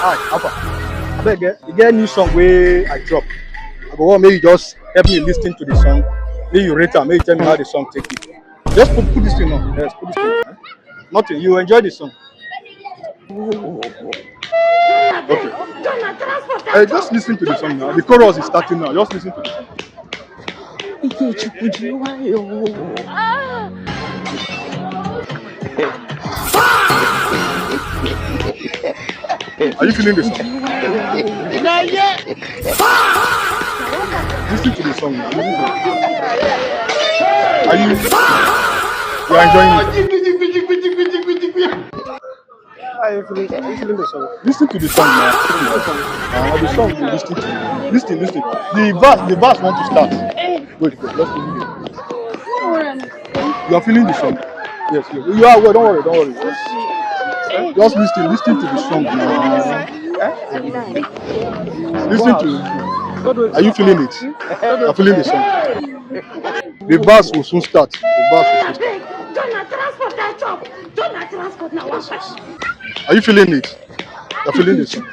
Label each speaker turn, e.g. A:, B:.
A: Hi, Alpha. I beg you get new song where I drop. I go want maybe you just help me listen to the song. Maybe you rate am, maybe you tell me how the song take it. Just put this thing on. Yes, put this thing on. Nothing. You enjoy the song. Okay. Hey, just listen to the song now. The chorus is starting now. Just listen to the song. Are you feeling the song? Listen to the song now. Listen to you are enjoying it? Are you feeling the song? Listen to the song now. The song you listen to. Listen. The verse want to start. Wait, just listen. You are feeling the song. Yes, you are. Well, don't worry. Just listen to the song now. Listen to. Are you feeling it? You are feeling the song. The verse will soon start. Are you feeling it? You are feeling the song.